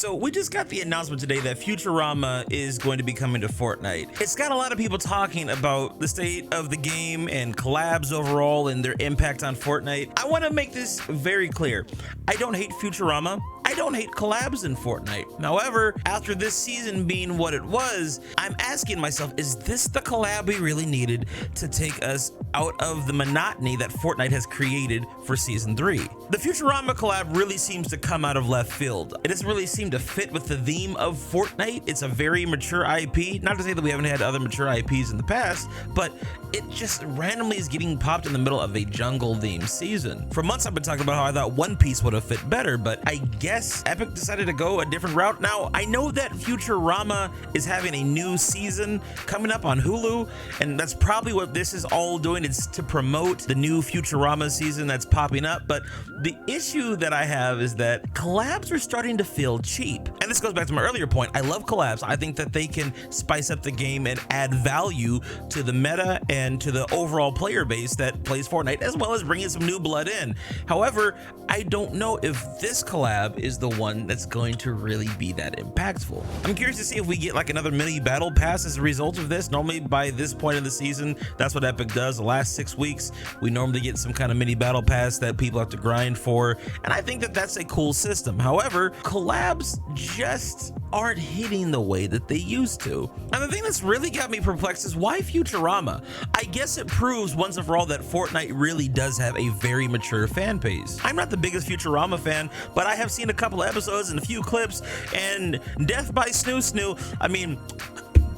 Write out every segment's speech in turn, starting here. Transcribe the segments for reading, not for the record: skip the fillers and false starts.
So we just got the announcement today that Futurama is going to be coming to Fortnite. It's got a lot of people talking about the state of the game and collabs overall and their impact on Fortnite. I want to make this very clear. I don't hate Futurama. I don't hate collabs in Fortnite. However, after this season being what it was, I'm asking myself, is this the collab we really needed to take us out of the monotony that Fortnite has created for season 3? The Futurama collab really seems to come out of left field. It doesn't really seem to fit with the theme of Fortnite. It's a very mature IP. Not to say that we haven't had other mature IPs in the past, but it just randomly is getting popped in the middle of a jungle themed season. For months I've been talking about how I thought One Piece would have fit better, but I guess Epic decided to go a different route. Now, I know that Futurama is having a new season coming up on Hulu, and that's probably what this is all doing. It's to promote the new Futurama season that's popping up. But the issue that I have is that collabs are starting to feel cheap. And this goes back to my earlier point. I love collabs. I think that they can spice up the game and add value to the meta and to the overall player base that plays Fortnite, as well as bringing some new blood in. However, I don't know if this collab is the one that's going to really be that impactful. I'm curious to see if we get like another mini battle pass as a result of this. Normally by this point in the season, that's what Epic does. The last 6 weeks, we normally get some kind of mini battle pass that people have to grind for. And I think that that's a cool system. However, collabs just aren't hitting the way that they used to. And the thing that's really got me perplexed is why Futurama? I guess it proves once and for all that Fortnite really does have a very mature fan base. I'm not the biggest Futurama fan, but I have seen a couple of episodes and a few clips, and Death by Snoo Snoo, I mean,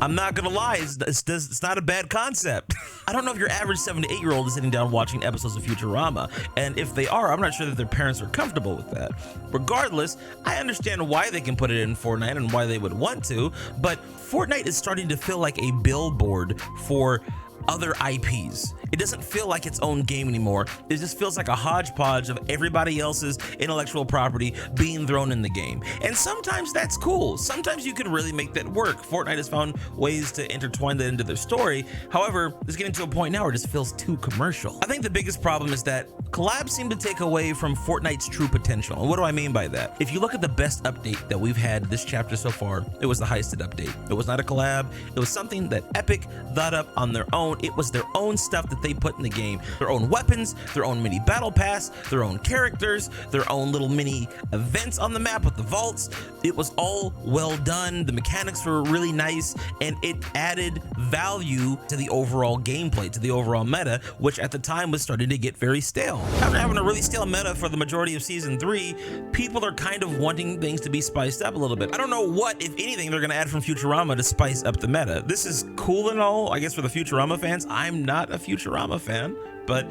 I'm not gonna lie, it's not a bad concept. I don't know if your average 7 to 8 year old is sitting down watching episodes of Futurama, and if they are, I'm not sure that their parents are comfortable with that. Regardless, I understand why they can put it in Fortnite and why they would want to, but Fortnite is starting to feel like a billboard for other IPs. It doesn't feel like its own game anymore. It just feels like a hodgepodge of everybody else's intellectual property being thrown in the game. And sometimes that's cool. Sometimes you can really make that work. Fortnite has found ways to intertwine that into their story. However, it's getting to a point now where it just feels too commercial. I think the biggest problem is that collabs seem to take away from Fortnite's true potential. And what do I mean by that? If you look at the best update that we've had this chapter so far, it was the heisted update. It was not a collab. It was something that Epic thought up on their own. It was their own stuff that they put in the game. Their own weapons, their own mini battle pass, their own characters, their own little mini events on the map with the vaults. It was all well done. The mechanics were really nice, and it added value to the overall gameplay, to the overall meta, which at the time was starting to get very stale. After having a really stale meta for the majority of season 3, people are kind of wanting things to be spiced up a little bit. I don't know what, if anything, they're gonna add from Futurama to spice up the meta. This is cool and all, I guess, for the Futurama fans. I'm not a Futurama fan, but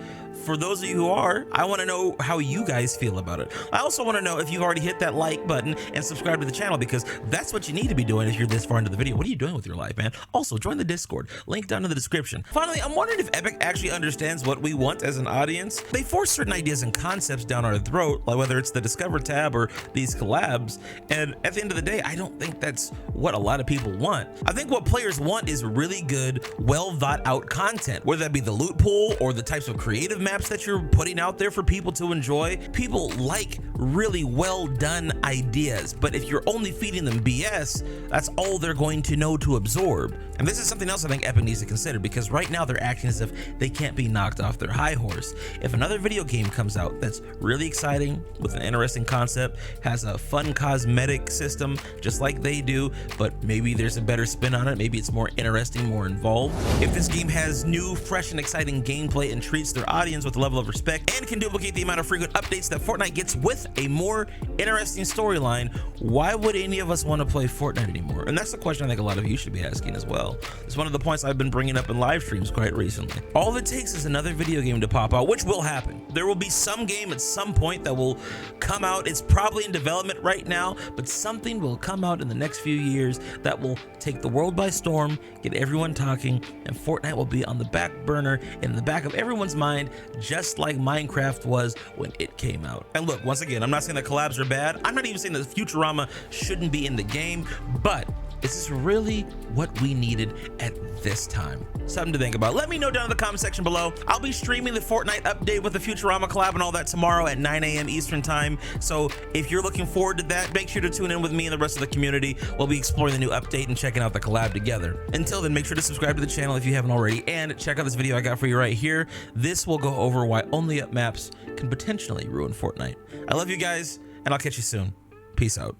for those of you who are, I want to know how you guys feel about it. I also want to know if you've already hit that like button and subscribe to the channel, because that's what you need to be doing if you're this far into the video. What are you doing with your life, man? Also, join the Discord, link down in the description. Finally, I'm wondering if Epic actually understands what we want as an audience. They force certain ideas and concepts down our throat, like whether it's the Discover tab or these collabs, and at the end of the day, I don't think that's what a lot of people want. I think what players want is really good, well thought out content, whether that be the loot pool or the types of creative maps that you're putting out there for people to enjoy. People like really well done ideas, but if you're only feeding them BS, that's all they're going to know to absorb. And this is something else I think Epic needs to consider, because right now they're acting as if they can't be knocked off their high horse. If another video game comes out that's really exciting with an interesting concept, has a fun cosmetic system just like they do, but maybe there's a better spin on it, maybe it's more interesting, more involved. If this game has new, fresh, and exciting gameplay and treats their audience with a level of respect and can duplicate the amount of frequent updates that Fortnite gets with a more interesting storyline, why would any of us want to play Fortnite anymore? And that's the question I think a lot of you should be asking as well. It's one of the points I've been bringing up in live streams quite recently. All it takes is another video game to pop out, which will happen. There will be some game at some point that will come out. It's probably in development right now, but something will come out in the next few years that will take the world by storm, get everyone talking, and Fortnite will be on the back burner, in the back of everyone's mind, just like Minecraft was when it came out. And look, once again, I'm not saying that collabs are bad. I'm not even saying that Futurama shouldn't be in the game, but Is this really what we needed at this time? Something to think about. Let me know down in the comment section below. I'll be streaming the Fortnite update with the Futurama collab and all that tomorrow at 9 a.m. Eastern time. So if you're looking forward to that, make sure to tune in with me and the rest of the community. We'll be exploring the new update and checking out the collab together. Until then, make sure to subscribe to the channel if you haven't already, and check out this video I got for you right here. This will go over why only up maps can potentially ruin Fortnite. I love you guys, and I'll catch you soon. Peace out.